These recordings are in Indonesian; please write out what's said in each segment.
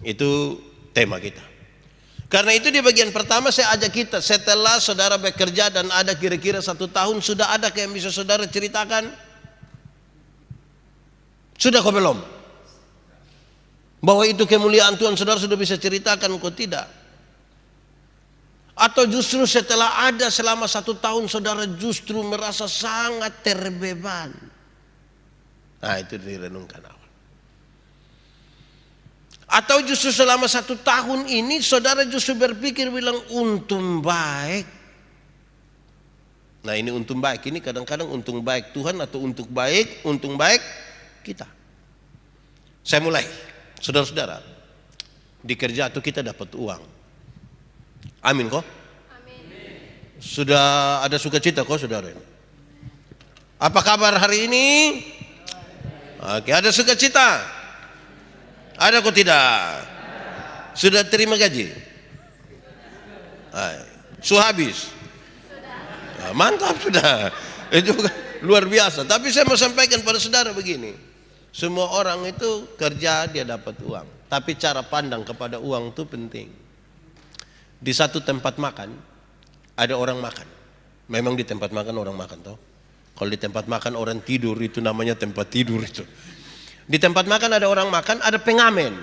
Itu tema kita. Karena itu di bagian pertama saya ajak kita, setelah saudara bekerja dan ada kira-kira 1 tahun, sudah ada yang bisa saudara ceritakan? Sudah kok belum? Bahwa itu kemuliaan Tuhan, saudara sudah bisa ceritakan kok tidak? Atau justru setelah ada selama 1 tahun saudara justru merasa sangat terbeban? Nah, itu direnungkan awal. Atau justru selama 1 tahun ini saudara justru berpikir bilang untung baik. Nah, ini untung baik ini kadang-kadang untung baik Tuhan atau untung baik kita. Saya mulai, saudara-saudara, di kerja itu kita dapat uang. Amin kok? Amin. Sudah ada sukacita kok saudara? Apa kabar hari ini? Oke, ada sukacita? Ada kok tidak? Sudah terima gaji? Sudah habis? Mantap sudah. Itu luar biasa. Tapi saya mau sampaikan pada saudara begini. Semua orang itu kerja dia dapat uang. Tapi cara pandang kepada uang itu penting. Di satu tempat makan ada orang makan. Memang di tempat makan orang makan toh. Kalau di tempat makan orang tidur itu namanya tempat tidur itu. Di tempat makan ada orang makan, ada pengamen.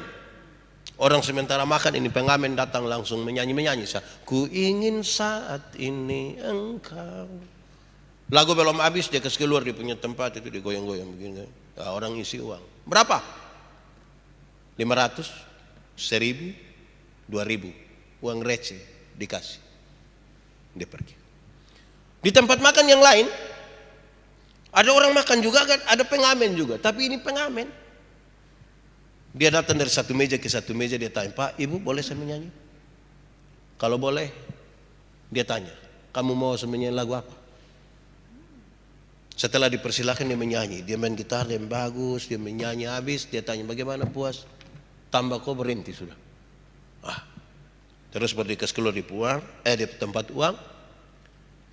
Orang sementara makan ini pengamen datang langsung menyanyi. Ku ingin saat ini engkau. Lagu belum habis dia kasih keluar di punya tempat itu digoyang-goyang begini. Nah, orang isi uang. Berapa? 500, 1000, 2000. Uang receh dikasih. Dia pergi. Di tempat makan yang lain ada orang makan juga kan, ada pengamen juga. Tapi ini pengamen. Dia datang dari satu meja ke satu meja, dia tanya, Pak, Ibu boleh saya menyanyi? Kalau boleh, dia tanya, kamu mau saya menyanyi lagu apa? Setelah dipersilahkan dia menyanyi, dia main gitar, dia bagus, dia menyanyi habis, dia tanya bagaimana puas? Tambah kok berhenti sudah. Terus berdikasih keluar di tempat uang,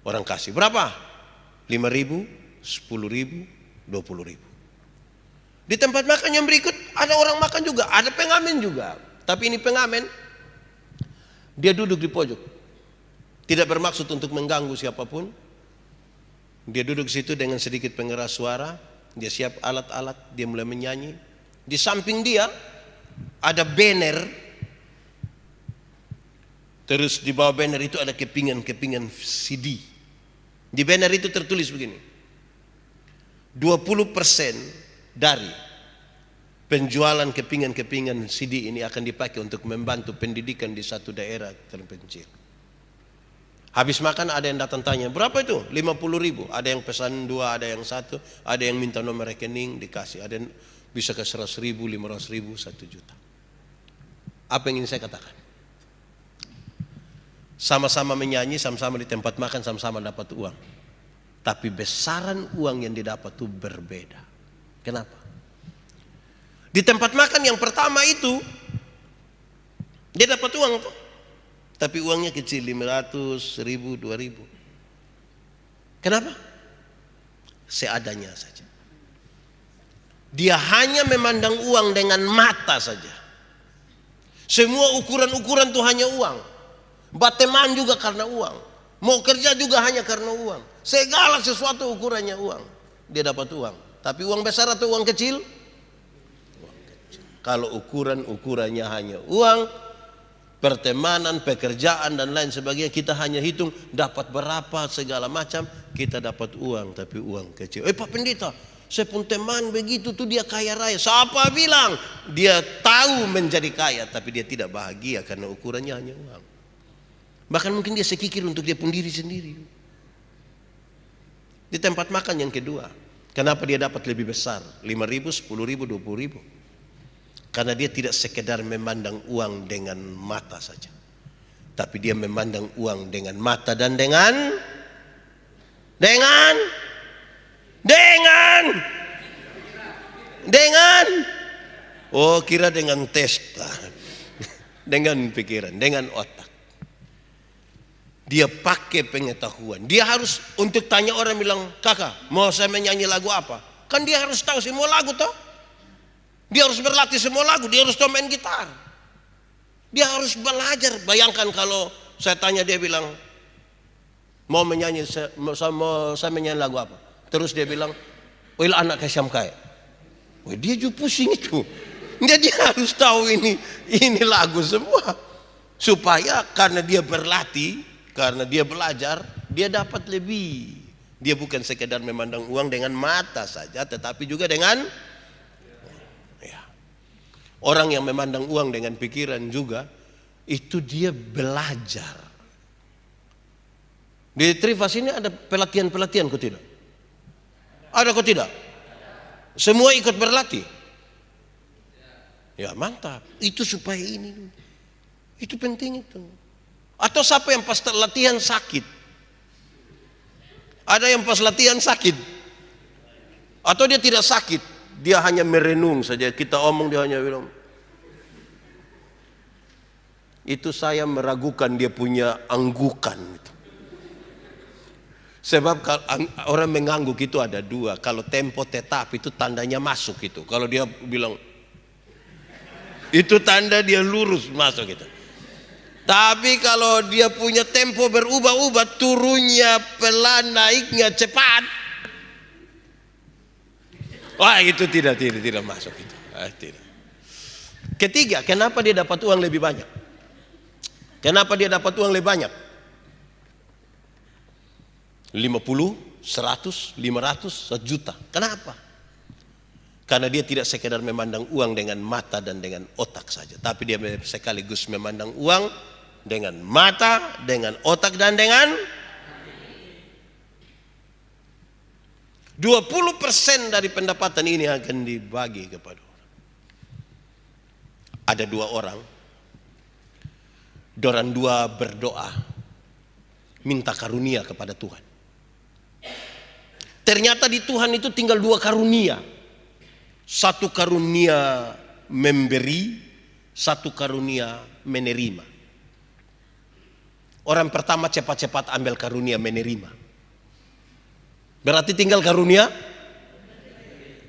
orang kasih berapa? 5.000. 10.000, 20.000. Di tempat makan yang berikut ada orang makan juga, ada pengamen juga. Tapi ini pengamen, dia duduk di pojok, tidak bermaksud untuk mengganggu siapapun. Dia duduk di situ dengan sedikit pengeras suara, dia siap alat-alat, dia mulai menyanyi. Di samping dia ada banner, terus di bawah banner itu ada kepingan CD. Di banner itu tertulis begini. 20% dari penjualan kepingan-kepingan CD ini akan dipakai untuk membantu pendidikan di satu daerah terpencil. Habis makan ada yang datang tanya, berapa itu? 50.000. Ada yang pesan 2, ada yang 1, ada yang minta nomor rekening dikasih, ada yang bisa ke 100.000, 500.000, 1 juta. Apa yang ingin saya katakan? Sama-sama menyanyi, sama-sama di tempat makan, sama-sama dapat uang. Tapi besaran uang yang didapat itu berbeda. Kenapa? Di tempat makan yang pertama itu dia dapat uang tuh, tapi uangnya kecil, 500, 1.000, 2.000. Kenapa? Seadanya saja. Dia hanya memandang uang dengan mata saja. Semua ukuran-ukuran itu hanya uang. Bateman juga karena uang. Mau kerja juga hanya karena uang. Segala sesuatu ukurannya uang. Dia dapat uang. Tapi uang besar atau uang kecil? Uang kecil. Kalau ukurannya hanya uang, pertemanan, pekerjaan dan lain sebagainya, kita hanya hitung dapat berapa segala macam, kita dapat uang tapi uang kecil. Pak Pendeta, saya pun teman begitu tuh dia kaya raya. Siapa bilang? Dia tahu menjadi kaya tapi dia tidak bahagia karena ukurannya hanya uang. Bahkan mungkin dia sekikir untuk dia pun diri sendiri. Di tempat makan yang kedua, kenapa dia dapat lebih besar? 5.000, 10.000, 20.000. Karena dia tidak sekedar memandang uang dengan mata saja, tapi dia memandang uang dengan mata dan dengan kira dengan testa, dengan pikiran, dengan otak. Dia pakai pengetahuan. Dia harus untuk tanya orang bilang, kakak mau saya menyanyi lagu apa? Kan dia harus tahu semua lagu toh. Dia harus berlatih semua lagu. Dia harus tahu main gitar. Dia harus belajar. Bayangkan kalau saya tanya, dia bilang mau menyanyi, saya menyanyi lagu apa? Terus dia bilang, "Wil anak kasyam kaya." Dia juga pusing itu. Jadi harus tahu ini lagu semua. Supaya karena dia berlatih, karena dia belajar, dia dapat lebih. Dia bukan sekedar memandang uang dengan mata saja, tetapi juga dengan orang yang memandang uang dengan pikiran juga, itu dia belajar. Di Trifas ini ada pelatihan-pelatihan, kok tidak? Ada kok tidak? Semua ikut berlatih. Ya mantap. Itu supaya ini. Itu penting itu. Atau siapa yang pas latihan sakit? Ada yang pas latihan sakit. Atau dia tidak sakit, dia hanya merenung saja. Kita omong dia hanya bilang, itu saya meragukan dia punya anggukan. Sebab orang mengangguk itu ada dua. Kalau tempo tetap itu tandanya masuk itu. Kalau dia bilang itu tanda dia lurus masuk gitu. Tapi kalau dia punya tempo berubah-ubah, turunnya pelan, naiknya cepat, wah itu tidak masuk itu. Tidak. Ketiga, kenapa dia dapat uang lebih banyak? Kenapa dia dapat uang lebih banyak? 50, 100, 500, 1 juta. Kenapa? Karena dia tidak sekedar memandang uang dengan mata dan dengan otak saja, tapi dia sekaligus memandang uang dengan mata, dengan otak, dan dengan 20% dari pendapatan ini akan dibagi kepada orang. Ada 2 orang, dorang 2 berdoa minta karunia kepada Tuhan. Ternyata di Tuhan itu tinggal 2 karunia. 1 karunia memberi, 1 karunia menerima. Orang pertama cepat-cepat ambil karunia menerima. Berarti tinggal karunia.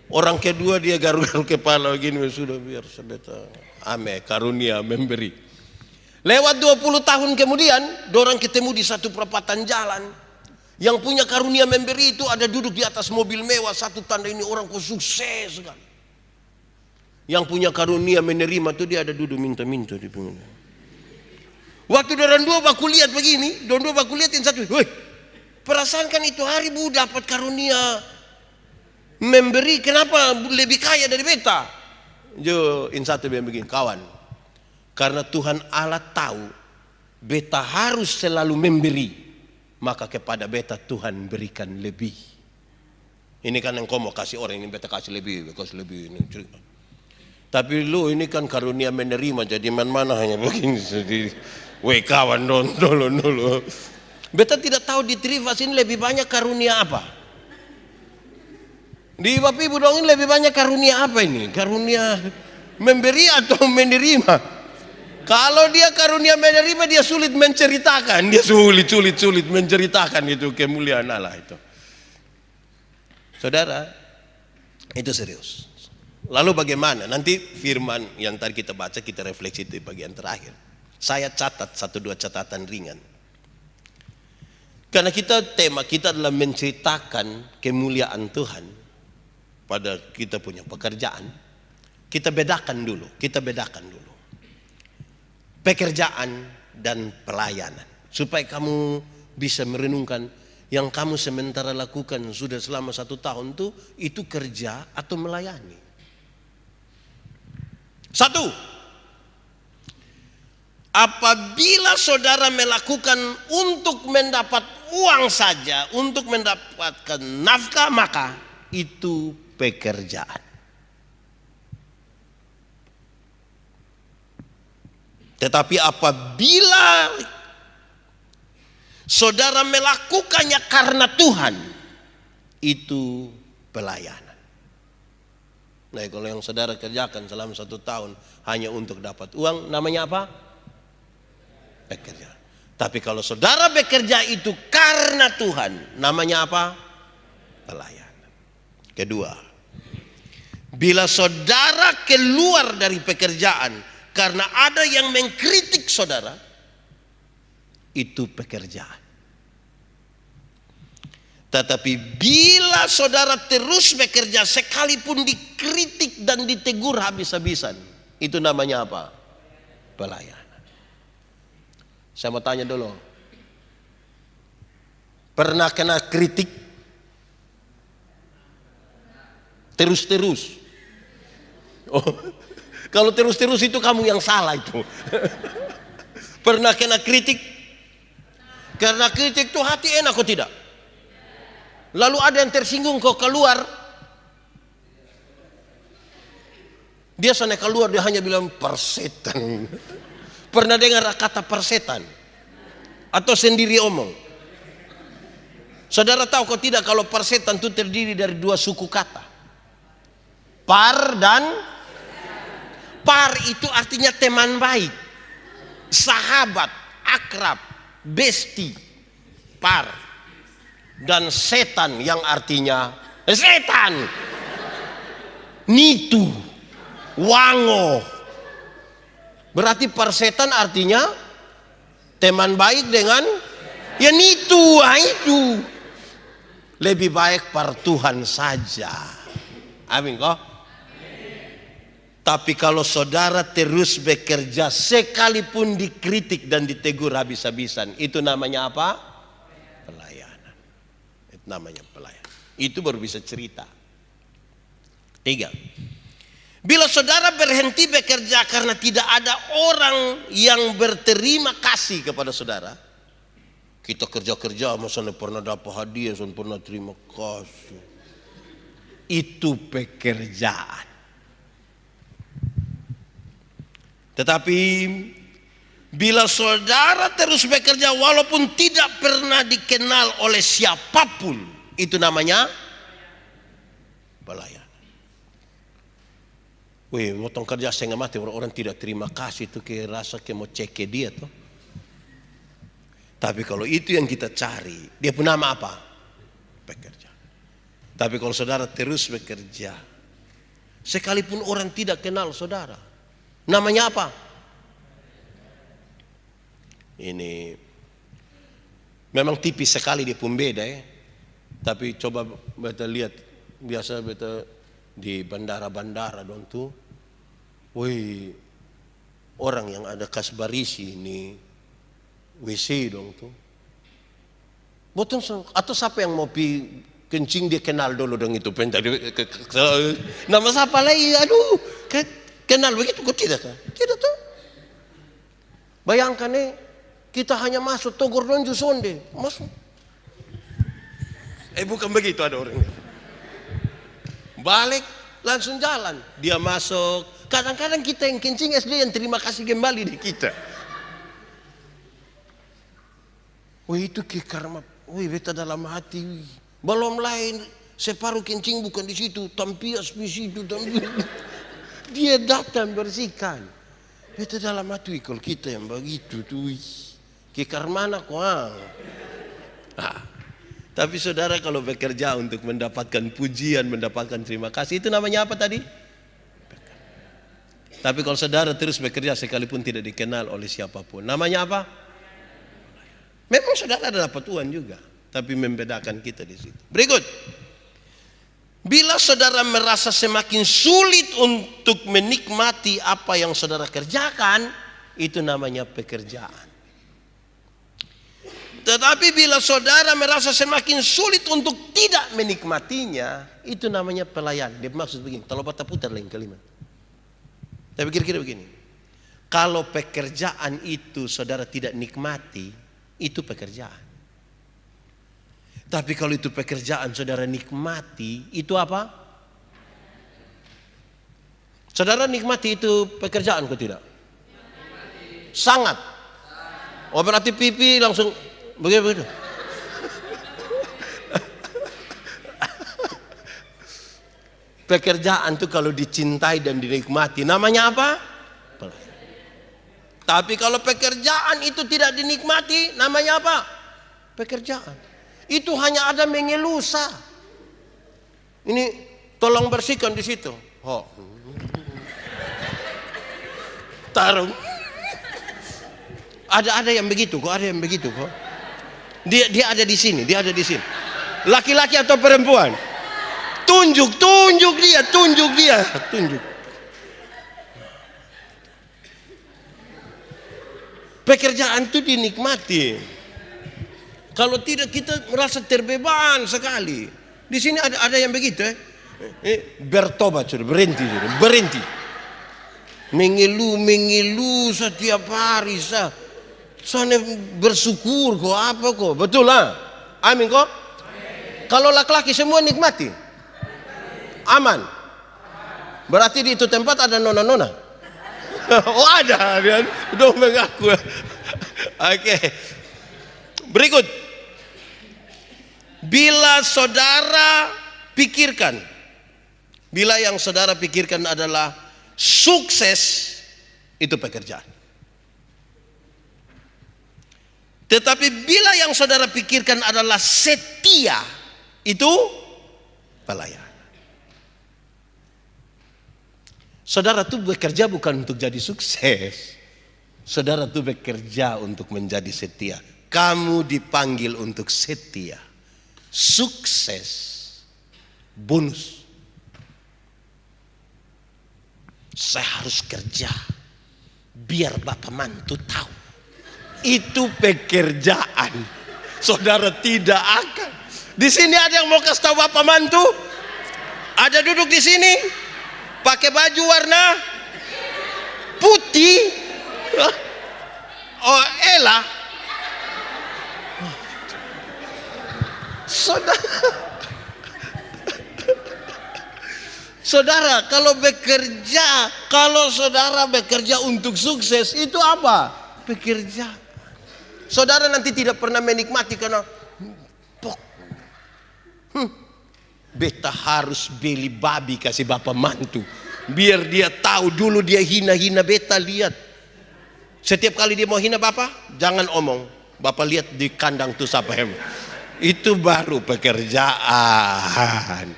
Orang kedua dia garuk-garuk kepala gini, sudah biar sebeta. Ame karunia memberi. Lewat 20 tahun kemudian, dorang ketemu di satu perapatan jalan. Yang punya karunia memberi itu ada duduk di atas mobil mewah. Satu tanda ini orang kok sukses sekali. Yang punya karunia menerima itu dia ada duduk minta-minta di pinggir. Waktu dorang 2 baku lihat begini, dorang 2 baku lihat yang satu, "Woi, perasaan kan itu hari bu dapat karunia memberi, kenapa lebih kaya dari beta?" Jo, in satu bilang begini, "Kawan, karena Tuhan Allah tahu beta harus selalu memberi, maka kepada beta Tuhan berikan lebih." Ini kan yang kau mau kasih orang ini, beta kasih lebih ini cerita. Tapi lu ini kan karunia menerima, jadi mana hanya begini sendiri. Weh kawan, dulu. Beta tidak tahu di Trifas ini lebih banyak karunia apa. Di Bapak Ibu dong ini lebih banyak karunia apa ini? Karunia memberi atau menerima? Kalau dia karunia menerima, dia sulit menceritakan. Dia sulit menceritakan itu kemuliaan Allah itu. Saudara, itu serius. Lalu bagaimana? Nanti firman yang tadi kita baca, kita refleksi di bagian terakhir. Saya catat 1-2 catatan ringan. Karena tema kita adalah menceritakan kemuliaan Tuhan pada kita punya pekerjaan. Kita bedakan dulu. Pekerjaan dan pelayanan. Supaya kamu bisa merenungkan yang kamu sementara lakukan sudah selama 1 tahun itu kerja atau melayani. 1. Apabila saudara melakukan untuk mendapat uang saja, untuk mendapatkan nafkah, maka itu pekerjaan. Tetapi apabila saudara melakukannya karena Tuhan, itu pelayanan. Nah, kalau yang saudara kerjakan selama 1 tahun hanya untuk dapat uang, namanya apa? Bekerja. Tapi kalau saudara bekerja itu karena Tuhan, namanya apa? Pelayanan. Kedua, bila saudara keluar dari pekerjaan karena ada yang mengkritik saudara, itu pekerjaan. Tetapi bila saudara terus bekerja sekalipun dikritik dan ditegur habis-habisan, itu namanya apa? Pelayanan. Saya mau tanya dulu, pernah kena kritik terus-terus? Oh, kalau terus-terus itu kamu yang salah itu. Pernah kena kritik? Karena kritik itu hati enak kok tidak? Lalu ada yang tersinggung kok keluar. Dia sana keluar, dia hanya bilang persetan. Pernah dengar kata persetan? Atau sendiri omong? Saudara tahu kok tidak kalau persetan itu terdiri dari dua suku kata. Par dan par itu artinya teman baik, sahabat, akrab, besti, par. Dan setan yang artinya setan, nitu, wango. Berarti persetan artinya teman baik dengan ya nitu, itu. Lebih baik par Tuhan saja. Amin kok. Tapi kalau saudara terus bekerja sekalipun dikritik dan ditegur habis-habisan, itu namanya apa? Pelayanan. Itu namanya pelayanan. Itu baru bisa cerita. 3. Bila saudara berhenti bekerja karena tidak ada orang yang berterima kasih kepada saudara, kita kerja-kerja masa pernah dapat hadiah, pernah terima kasih. Itu pekerjaan. Tetapi bila saudara terus bekerja walaupun tidak pernah dikenal oleh siapapun, itu namanya pelayanan. Wih, motong kerja setengah mati, orang tidak terima kasih itu kayak rasa kayak mau cek dia tuh. Tapi kalau itu yang kita cari, dia pun nama apa? Bekerja. Tapi kalau saudara terus bekerja, sekalipun orang tidak kenal saudara, namanya apa? Ini memang tipis sekali dia pun beda ya. Tapi coba beta lihat, biasa beta di bandara-bandara dong tuh. Woi, orang yang ada kas barisi ini WC dong tuh. Betul, atau siapa yang mau pi kencing dia kenal dulu dong itu nama siapa lagi? Aduh, kenal begitu kok tidak kan? Tidak tuh. Bayangkan nih, kita hanya masuk togor donju sonde, masuk. Bukan begitu ada orang. Balik langsung jalan, dia masuk. Kadang-kadang kita yang kencing SD yang terima kasih kembali di kita. Wih itu ke karma, wih beta dalam hati, wih. Belum lain separuh kencing bukan di situ, tampias di situ, dia datang bersihkan. Beta dalam hati, kalau kita yang begitu tuh, ke karmana kuang. Tapi saudara kalau bekerja untuk mendapatkan pujian, mendapatkan terima kasih, itu namanya apa tadi? Tapi kalau saudara terus bekerja sekalipun tidak dikenal oleh siapapun, namanya apa? Memang saudara ada dapat uang juga, tapi membedakan kita di situ. Berikut, bila saudara merasa semakin sulit untuk menikmati apa yang saudara kerjakan, itu namanya pekerjaan. Tetapi bila saudara merasa semakin sulit untuk tidak menikmatinya, itu namanya pelayan. Dia maksud begini, kalau patah putar lain kalimat. Tapi kira-kira begini, kalau pekerjaan itu saudara tidak nikmati, itu pekerjaan. Tapi kalau itu pekerjaan saudara nikmati, itu apa? Saudara nikmati itu pekerjaan kok tidak? Sangat. Oh berarti pipi langsung begitu. Pekerjaan itu kalau dicintai dan dinikmati, namanya apa? Tapi kalau pekerjaan itu tidak dinikmati, namanya apa? Pekerjaan. Itu hanya ada mengelusa. Ini tolong bersihkan di situ. Oh. tarung. Ada yang begitu kok, ada yang begitu kok. Dia ada di sini, dia ada di sini. Laki-laki atau perempuan? Tunjuk dia. Pekerjaan itu dinikmati. Kalau tidak kita merasa terbeban sekali. Di sini ada yang begitu bertobat sudah, berhenti. Mengeluh setiap hari sana bersyukur kok apa kok. Betul lah. Amin kok. Kalau laki-laki semua nikmati. Aman. Berarti di itu tempat ada nona-nona. Oh ada, dia udah mengaku. Oke. Berikut. Bila yang saudara pikirkan adalah sukses, itu pekerjaan. Tetapi bila yang saudara pikirkan adalah setia, itu pelayanan. Saudara tuh bekerja bukan untuk jadi sukses. Saudara tuh bekerja untuk menjadi setia. Kamu dipanggil untuk setia. Sukses bonus. Saya harus kerja biar bapak mantu tahu. Itu pekerjaan. Saudara tidak akan. Di sini ada yang mau kasih tahu bapak mantu? Ada duduk di sini pakai baju warna putih. Oh elah. Saudara, kalau saudara bekerja untuk sukses, itu apa? Bekerja. Saudara nanti tidak pernah menikmati karena beta harus beli babi kasih bapak mantu biar dia tahu. Dulu dia hina-hina beta, lihat. Setiap kali dia mau hina bapak, jangan omong. Bapak lihat di kandang tuh siapa yang. Itu baru pekerjaan.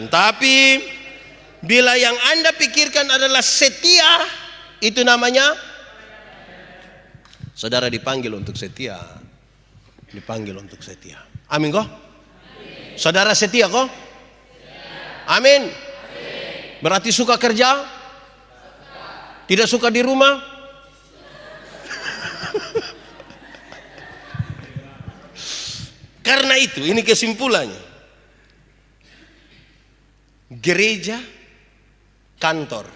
Tapi bila yang Anda pikirkan adalah setia, itu namanya saudara dipanggil untuk setia. Dipanggil untuk setia. Amin kok? Saudara setia kok? Amin. Berarti suka kerja? Tidak suka di rumah? Karena itu, ini kesimpulannya. Gereja, kantor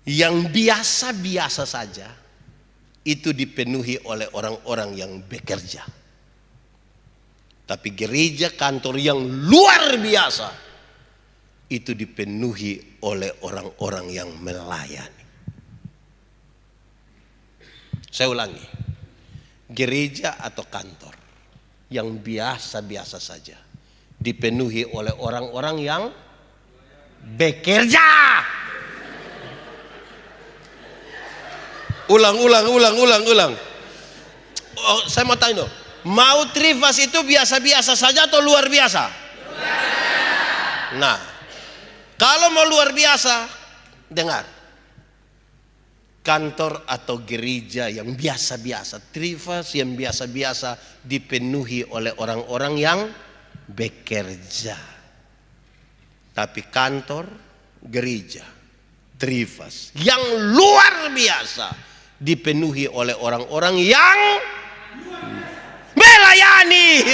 yang biasa-biasa saja itu dipenuhi oleh orang-orang yang bekerja. Tapi gereja, kantor yang luar biasa itu dipenuhi oleh orang-orang yang melayani. Saya ulangi. Gereja atau kantor yang biasa-biasa saja dipenuhi oleh orang-orang yang bekerja. Ulang. Oh, saya mau tanya, mau Trivas itu biasa-biasa saja atau luar biasa? Nah, kalau mau luar biasa, dengar. Kantor atau gereja yang biasa-biasa, Trivas yang biasa-biasa dipenuhi oleh orang-orang yang bekerja. Tapi kantor, gereja, Trivas yang luar biasa dipenuhi oleh orang-orang yang melayani.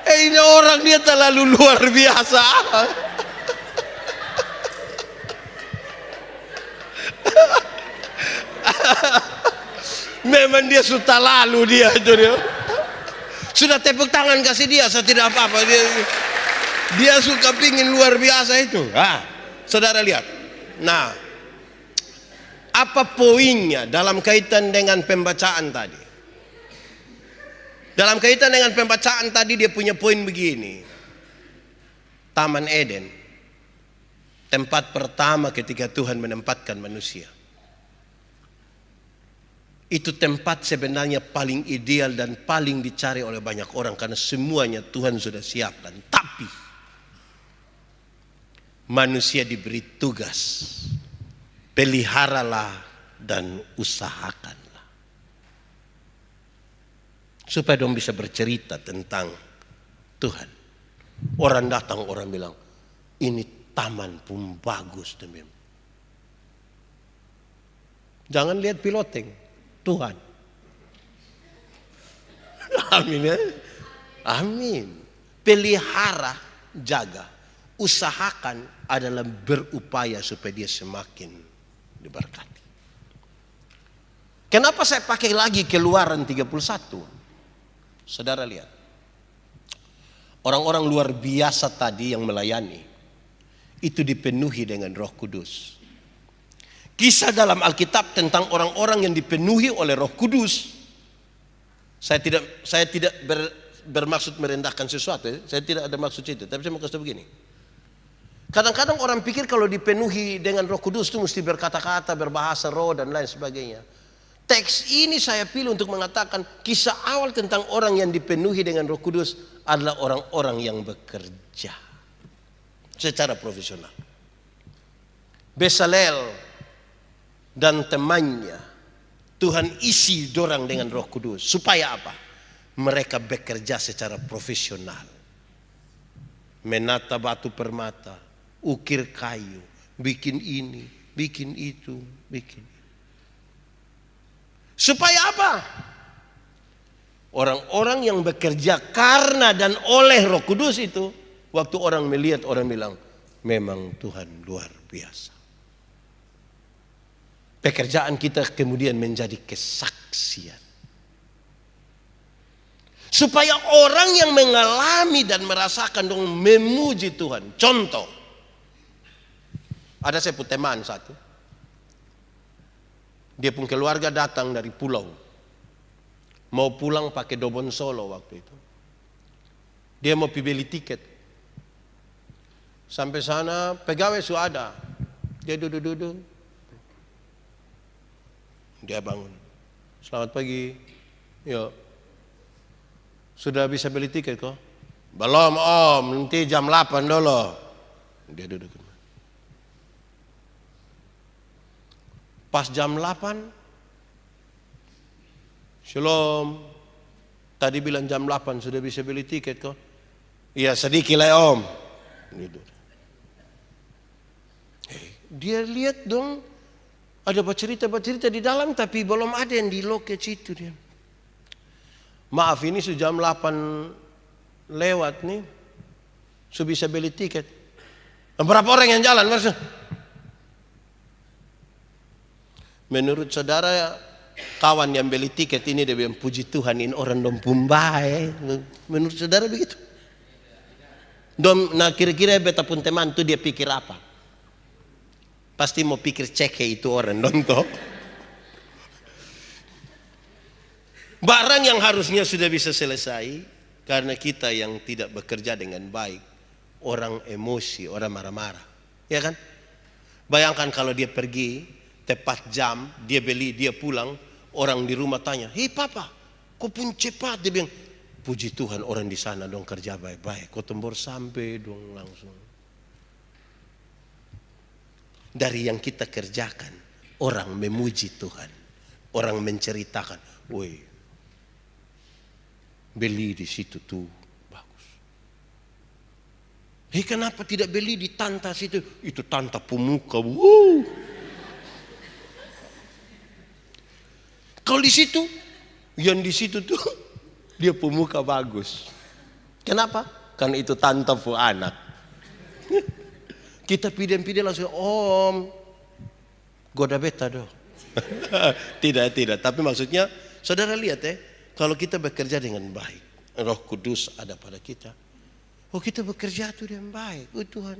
Ini orang dia terlalu luar biasa. Memang dia sudah lalu dia. Sudah tepuk tangan kasih dia, saya tidak apa-apa. Dia suka pingin luar biasa itu. Saudara lihat. Nah, apa poinnya dalam kaitan dengan pembacaan tadi? Dalam kaitan dengan pembacaan tadi dia punya poin begini. Taman Eden, tempat pertama ketika Tuhan menempatkan manusia. Itu tempat sebenarnya paling ideal dan paling dicari oleh banyak orang karena semuanya Tuhan sudah siapkan. Tapi manusia diberi tugas, peliharalah dan usahakanlah. Supaya dong bisa bercerita tentang Tuhan. Orang datang, orang bilang, ini taman pun bagus demi. Jangan lihat piloteng, Tuhan. Amin ya. Amin. Pelihara, jaga, usahakan adalah berupaya supaya dia semakin diberkati. Kenapa saya pakai lagi Keluaran 31? Saudara lihat. Orang-orang luar biasa tadi yang melayani itu dipenuhi dengan Roh Kudus. Kisah dalam Alkitab tentang orang-orang yang dipenuhi oleh Roh Kudus. Saya tidak bermaksud merendahkan sesuatu, saya tidak ada maksud itu, tapi saya mau kasih tahu begini. Kadang-kadang orang pikir kalau dipenuhi dengan Roh Kudus itu mesti berkata-kata, berbahasa roh dan lain sebagainya. Teks ini saya pilih untuk mengatakan kisah awal tentang orang yang dipenuhi dengan Roh Kudus adalah orang-orang yang bekerja secara profesional. Bezalel dan temannya Tuhan isi dorang dengan Roh Kudus. Supaya apa? Mereka bekerja secara profesional. Menata batu permata, ukir kayu, bikin ini, bikin itu, bikin. Supaya apa? Orang-orang yang bekerja karena dan oleh Roh Kudus itu, waktu orang melihat, orang bilang, memang Tuhan luar biasa. Pekerjaan kita kemudian menjadi kesaksian. Supaya orang yang mengalami dan merasakan dong memuji Tuhan. Contoh. Ada saya punya teman satu. Dia pun keluarga datang dari pulau. Mau pulang pakai Dobon Solo waktu itu. Dia mau beli tiket. Sampai sana pegawai sudah ada. Dia duduk-duduk. Dia bangun. Selamat pagi. Yuk. Sudah bisa beli tiket kok? Belum om, nanti jam 8 dulu. Dia duduk. Pas jam 8. Shalom. Tadi bilang jam 8 sudah bisa beli tiket kok? Iya sedikit lah om. Dia lihat dong. Ada bercerita di dalam tapi belum ada yang di loket situ dia. Maaf ini sudah jam 8 lewat nih. Sudah bisa beli tiket. Berapa orang yang jalan? Menurut saudara kawan yang beli tiket ini dia bilang puji Tuhan ini orang dong pumbai. Menurut saudara begitu? Nah kira-kira beta pun teman tuh dia pikir apa? Pasti mau pikir cek itu orang nonton. Barang yang harusnya sudah bisa selesai karena kita yang tidak bekerja dengan baik. Orang emosi, orang marah-marah. Ya kan? Bayangkan kalau dia pergi tepat jam, dia beli, dia pulang, orang di rumah tanya, "Hei papa, kok pun cepat?" Dia bilang, "Puji Tuhan orang di sana dong kerja baik-baik. Kok tembor sampai dong langsung." Dari yang kita kerjakan, orang memuji Tuhan, orang menceritakan, woi, beli di situ tuh bagus. Kenapa tidak beli di Tanta situ? Itu Tanta pemuka. Kalau di situ, yang di situ tuh dia pemuka bagus. Kenapa? Karena itu Tanta pu anak. Kita pidem-pidem langsung, om, goda beta dong. Tidak. Tapi maksudnya, saudara lihat kalau kita bekerja dengan baik, Roh Kudus ada pada kita. Oh kita bekerja itu dengan baik, oh Tuhan.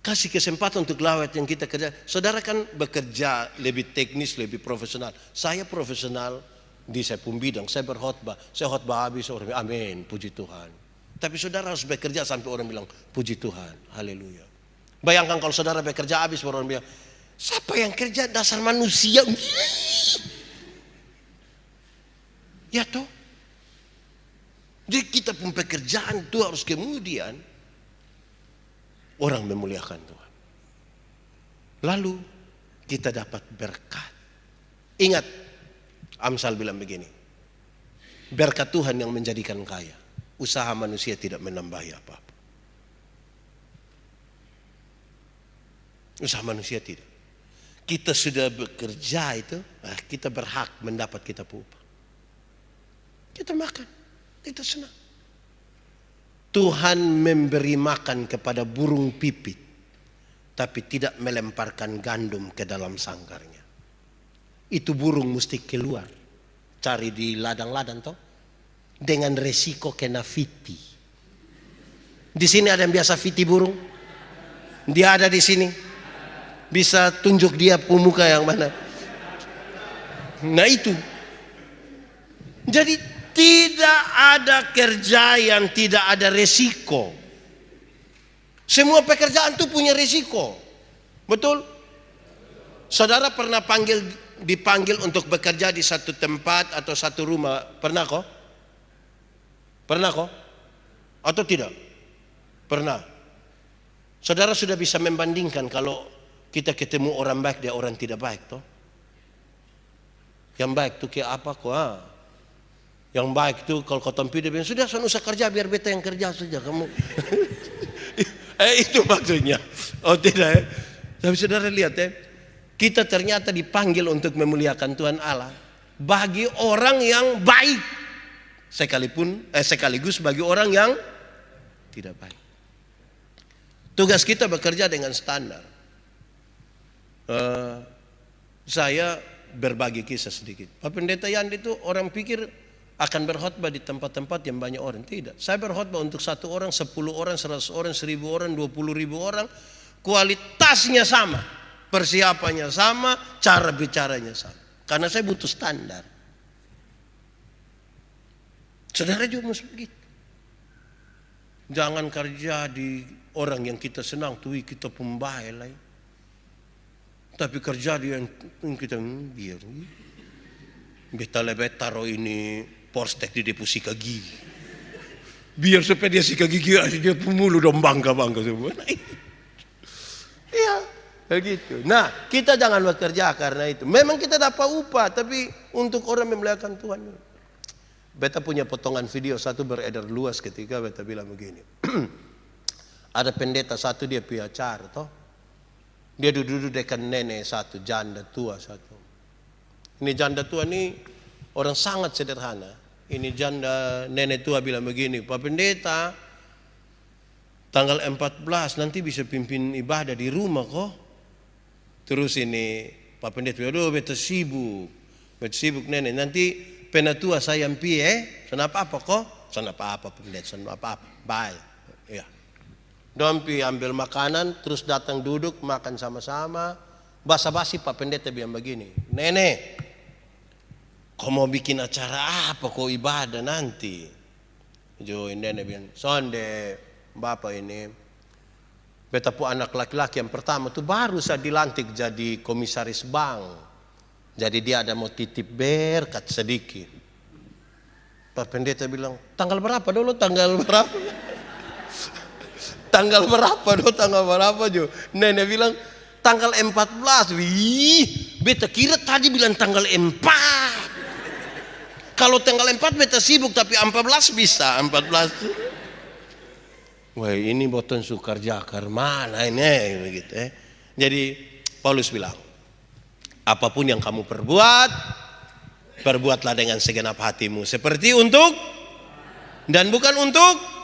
Kasih kesempatan untuk lawat yang kita kerja. Saudara kan bekerja lebih teknis, lebih profesional. Saya profesional di saya pun bidang, saya berkhotbah. Saya khotbah habis, orang bilang, amin, puji Tuhan. Tapi saudara harus bekerja sampai orang bilang, puji Tuhan, haleluya. Bayangkan kalau saudara bekerja habis, orang bilang, siapa yang kerja dasar manusia? Ya toh. Jadi kita pun pekerjaan itu harus kemudian orang memuliakan Tuhan. Lalu kita dapat berkat. Ingat, Amsal bilang begini, berkat Tuhan yang menjadikan kaya, usaha manusia tidak menambahi apa-apa. Usaha manusia tidak. Kita sudah bekerja itu, kita berhak mendapat kita upah. Kita makan, kita senang. Tuhan memberi makan kepada burung pipit, tapi tidak melemparkan gandum ke dalam sangkarnya. Itu burung mesti keluar, cari di ladang-ladang toh, dengan resiko kena fiti. Di sini ada yang biasa fiti burung? Dia ada di sini. Bisa tunjuk dia pemuka yang mana? Nah itu. Jadi tidak ada kerja yang tidak ada resiko. Semua pekerjaan itu punya resiko. Betul? Saudara pernah dipanggil untuk bekerja di satu tempat atau satu rumah? Pernah kok? Pernah kok? Atau tidak? Pernah. Saudara sudah bisa membandingkan kalau kita ketemu orang baik dia orang tidak baik toh? Yang baik tuh kayak apa kok? Yang baik tuh kalau kau tempi dia bilang sudah sana usah kerja biar beta yang kerja saja kamu. Itu maksudnya. Oh tidak. Tapi saudara lihat kita ternyata dipanggil untuk memuliakan Tuhan Allah bagi orang yang baik sekaligus bagi orang yang tidak baik. Tugas kita bekerja dengan standar. Saya berbagi kisah sedikit. Pak Pendeta Yandi itu orang pikir akan berkhotbah di tempat-tempat yang banyak orang. Tidak. Saya berkhotbah untuk 1 orang, 10 orang, 100 orang, 1000 orang, 20.000 orang. Kualitasnya sama, persiapannya sama, cara bicaranya sama. Karena saya butuh standar. Saudara juga mesti begitu. Jangan kerja di orang yang kita senang, tuh kita pembaik lah. Tapi kerja dia yang kita biar. Beta lebih taruh ini porstek di depo sikat gigi. Biar supaya dia sikat gigi dia pemulu dong bangga semua. Iya, begitu. Nah, kita jangan bekerja karena itu. Memang kita dapat upah, tapi untuk orang memuliakan Tuhan. Beta punya potongan video satu beredar luas ketika beta bilang begini. Ada pendeta satu dia punya acara toh. Dia duduk dekat nenek satu, janda tua satu. Ini janda tua ini orang sangat sederhana. Ini janda nenek tua bilang begini, Pak Pendeta, tanggal 14 nanti bisa pimpin ibadah di rumah kok. Terus ini Pak Pendeta, aduh beta sibuk nenek. Nanti penatua saya sana apa kok? Sana apa Pendeta, sana apa? Bye. Ya. Dompi ambil makanan, terus datang duduk makan sama-sama. Basa-basi Pak Pendeta bilang begini, nenek, kau mau bikin acara apa kau ibadah nanti? Jo nenek bilang, sonde bapak ini, beta pu anak laki-laki yang pertama tuh baru saya dilantik jadi komisaris bank. Jadi dia ada mau titip berkat sedikit. Pak Pendeta bilang, tanggal berapa dulu? Tanggal berapa? Tanggal berapa Jo? Nenek bilang tanggal 14. Wih, beta kira tadi bilang tanggal 4. Kalau tanggal 4 beta sibuk tapi 14 bisa 14. Wah ini boton sukar jakar mana ini begitu Jadi Paulus bilang, apapun yang kamu perbuatlah dengan segenap hatimu seperti untuk dan bukan untuk.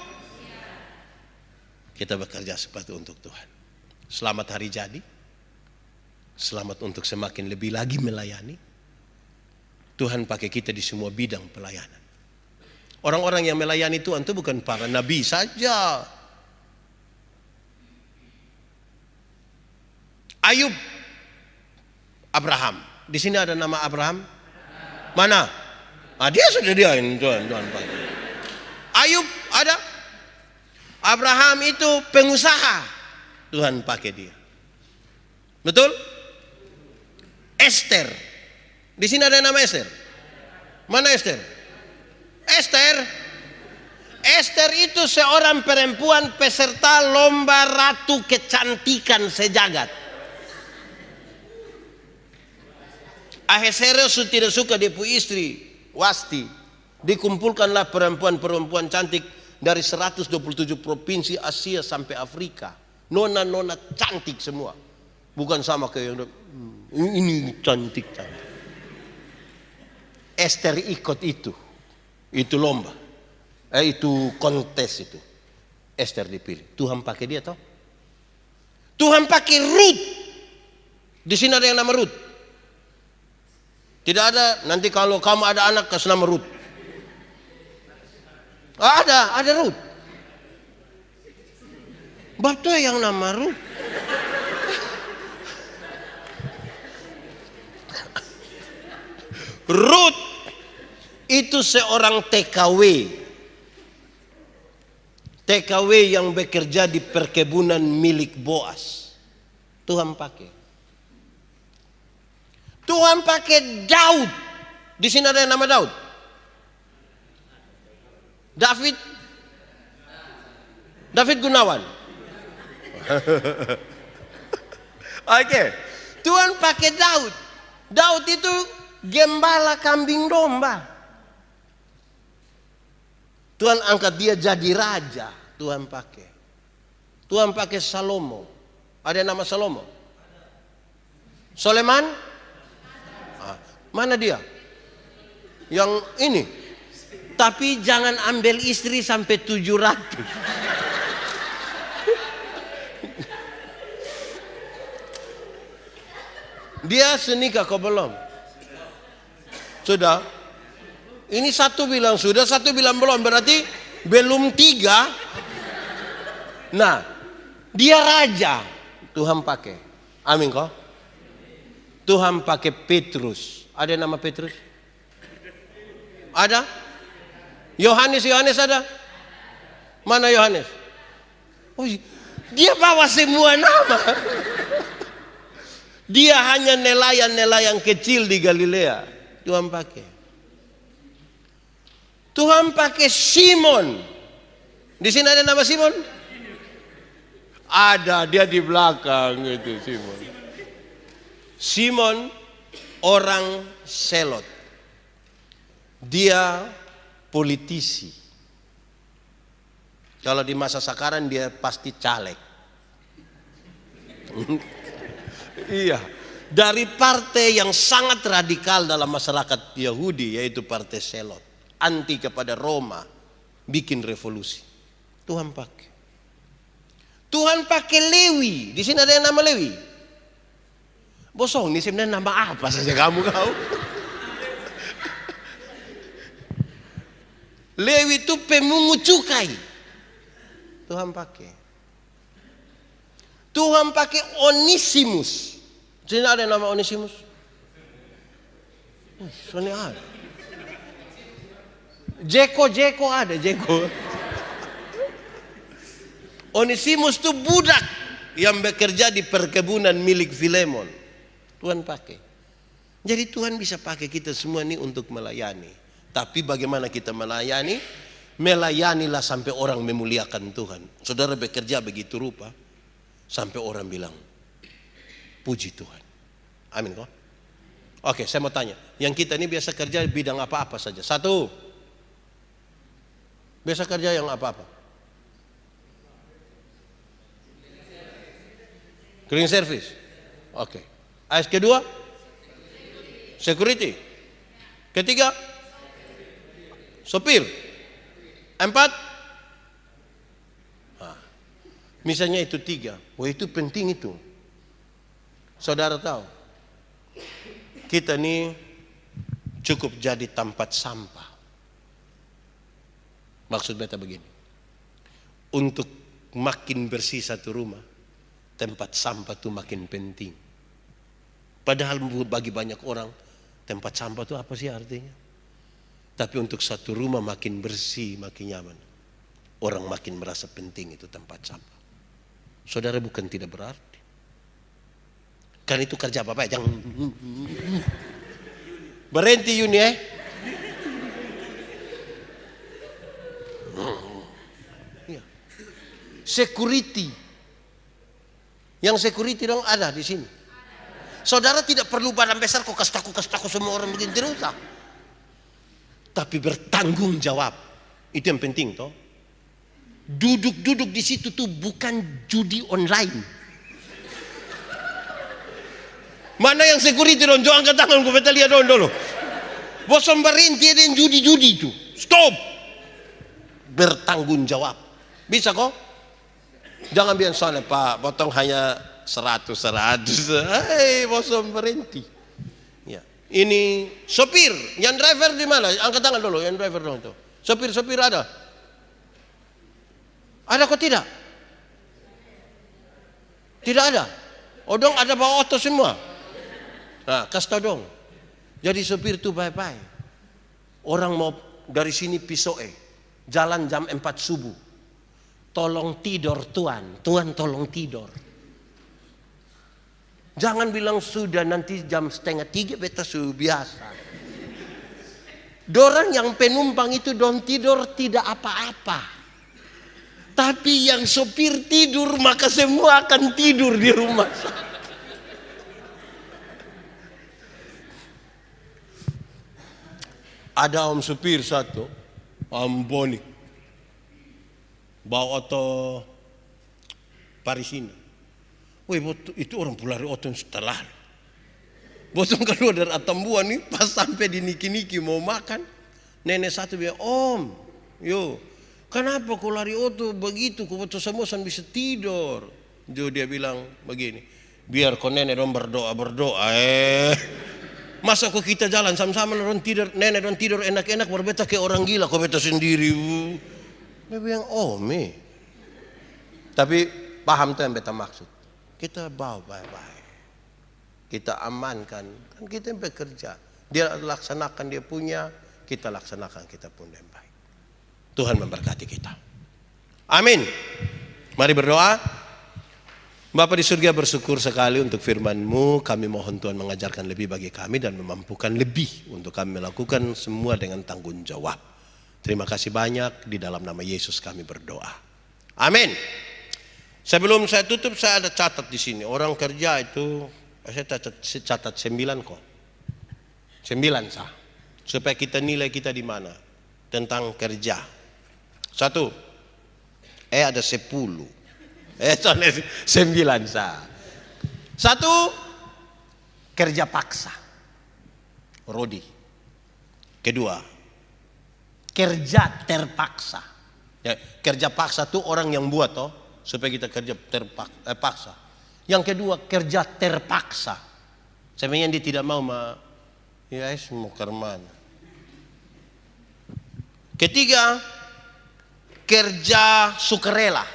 Kita bekerja seperti untuk Tuhan. Selamat hari jadi. Selamat untuk semakin lebih lagi melayani. Tuhan pakai kita di semua bidang pelayanan. Orang-orang yang melayani Tuhan itu bukan para nabi saja. Ayub, Abraham. Di sini ada nama Abraham? Mana? Dia sudah Tuhan pakai. Ayub ada? Abraham itu pengusaha, Tuhan pakai dia. Betul? Esther. Di sini ada nama Esther. Mana Esther? Ester itu seorang perempuan peserta lomba ratu kecantikan sejagat. Ahasuerus tidak suka dia punya istri Wasti. Dikumpulkanlah perempuan-perempuan cantik dari 127 provinsi Asia sampai Afrika. Nona-nona cantik semua. Bukan sama kayak ini cantik. Ester ikut itu. Itu lomba. Itu kontes itu. Ester dipilih. Tuhan pakai dia toh. Tuhan pakai Ruth. Di sini ada yang nama Ruth. Tidak ada, nanti kalau kamu ada anak kasih nama Ruth. Ada Ruth. Baptu yang nama Ruth. Ruth itu seorang TKW. TKW yang bekerja di perkebunan milik Boas. Tuhan pakai. Tuhan pakai Daud. Di sini ada yang nama Daud. David Gunawan. Oke. Tuhan pakai Daud. Daud itu gembala kambing domba. Tuhan angkat dia jadi raja. Tuhan pakai. Tuhan pakai Salomo. Ada yang nama Salomo? Soleman? Mana dia? Yang ini. Tapi jangan ambil istri sampai 700. Dia senikah kau belum? Sudah? Ini satu bilang sudah, satu bilang belum. Berarti belum 3. Nah, dia raja. Tuhan pakai. Amin kok. Tuhan pakai Petrus. Ada nama Petrus? Ada? Yohanes ada? Mana Yohanes? Oh, dia bawa semua nama. Dia hanya nelayan-nelayan kecil di Galilea. Tuhan pakai. Tuhan pakai Simon. Di sini ada nama Simon? Ada, dia di belakang itu Simon. Simon orang Selot. Dia politisi. Kalau di masa sekarang dia pasti caleg. Iya. Dari partai yang sangat radikal dalam masyarakat Yahudi, yaitu partai Selot. Anti kepada Roma. Bikin revolusi. Tuhan pakai. Tuhan pakai Lewi. Di sini ada yang nama Lewi. Bosong, ini sebenarnya nama apa saja kamu kau? Lewi itu pemungut cukai. Tuhan pakai. Tuhan pakai Onesimus. Sini ada nama Onesimus? Soalnya ada. Jeko ada, Jeko. Onesimus itu budak yang bekerja di perkebunan milik Filemon. Tuhan pakai. Jadi Tuhan bisa pakai kita semua ini untuk melayani. Tapi bagaimana kita melayani? Melayanilah sampai orang memuliakan Tuhan. Saudara bekerja begitu rupa sampai orang bilang, puji Tuhan. Amin kok. Oke, saya mau tanya. Yang kita ini biasa kerja bidang apa-apa saja. Satu. Biasa kerja yang apa-apa? Cleaning service. Oke. Ayat kedua, security. Ketiga, sopir. 4, misalnya itu 3. Wah, itu penting itu. Saudara tahu, kita ini cukup jadi tempat sampah. Maksud beta begini, untuk makin bersih satu rumah, tempat sampah itu makin penting. Padahal bagi banyak orang tempat sampah itu apa sih artinya? Tapi untuk satu rumah makin bersih, makin nyaman, orang makin merasa penting itu tempat sampah. Saudara bukan tidak berarti. Kan itu kerja apa-apa, jangan berhenti Yuni . security. Yang security dong ada di sini. Saudara tidak perlu badan besar kok kasih tahu semua orang begini, tidak usah. Tapi bertanggung jawab. Itu yang penting toh. Duduk-duduk di situ tuh bukan judi online. Mana yang security dong? Jangan angkat tangan, gue beta lihat dulu. Bosan berhenti ada yang judi-judi itu. Stop. Bertanggung jawab. Bisa kok? Jangan bilang soalnya Pak, potong hanya 100. Hei, bosan berhenti. Ya. Ini sopir, yang driver di mana? Angkat tangan dulu, yang driver dong tuh. Sopir ada? Ada kok tidak? Tidak ada. Oh dong ada bawa oto semua. Nah, kasih tau dong. Jadi sopir tuh baik-baik. Orang mau dari sini Pisoe, jalan jam 4 subuh. Tolong tidur Tuan tolong tidur. Jangan bilang sudah nanti jam 2:30 beta sudah biasa. Dorang yang penumpang itu dong tidur tidak apa-apa. Tapi yang sopir tidur maka semua akan tidur di rumah. Ada om supir satu, Om Boni, bawa oto Parisina. Wih, itu orang pulari oto setelah. Botong kedua dari Atambuan nih, pas sampai di Niki-Niki mau makan, nenek satu bilang, Om, yo, kenapa kau lari oto begitu? Kau betul semua bisa tidur. Jo dia bilang begini, biar kau nenek dong berdoa. Masa kok kita jalan sama-sama orang tidur, nenek orang tidur enak-enak, baru beta kayak orang gila, kau beta sendiri. Dia bilang, Tapi paham tuh yang beta maksud. Kita bawa baik-baik, kita amankan, kan kita yang bekerja. Dia laksanakan dia punya, kita laksanakan kita pun yang baik. Tuhan memberkati kita. Amin. Mari berdoa. Bapa di surga, bersyukur sekali untuk firman-Mu. Kami mohon Tuhan mengajarkan lebih bagi kami dan memampukan lebih untuk kami melakukan semua dengan tanggung jawab. Terima kasih banyak, di dalam nama Yesus kami berdoa. Amin. Sebelum saya tutup, saya ada catat di sini. Orang kerja itu, saya catat 9 kok. 9 sah. Supaya kita nilai kita di mana tentang kerja. 1. Ada 10. Soalnya 9 sah. 1. Kerja paksa. Rodi. Kedua, kerja terpaksa. Ya, kerja paksa tuh orang yang buat toh supaya kita kerja terpaksa. Yang kedua, kerja terpaksa. Sebenarnya dia tidak mau ya mau ke mana. Ketiga, kerja sukarela.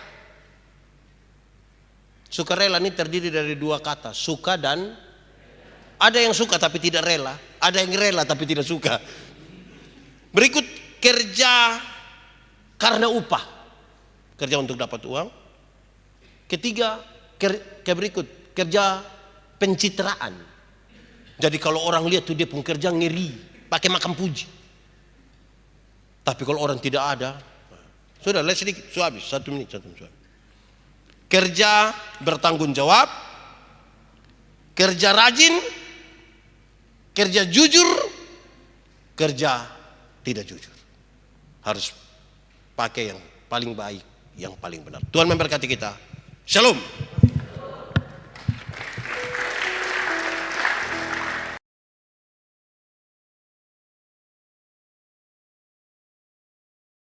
Sukarela ini terdiri dari 2 kata, suka dan ada yang suka tapi tidak rela, ada yang rela tapi tidak suka. Berikut, kerja karena upah, kerja untuk dapat uang. Ketiga, berikut, kerja pencitraan. Jadi kalau orang lihat tuh dia pun kerja ngeri, pakai makan puji. Tapi kalau orang tidak ada, sudah lihat sedikit, sudah habis 1 menit. Kerja bertanggung jawab, kerja rajin, kerja jujur, kerja tidak jujur. Harus pakai yang paling baik, yang paling benar. Tuhan memberkati kita. Shalom.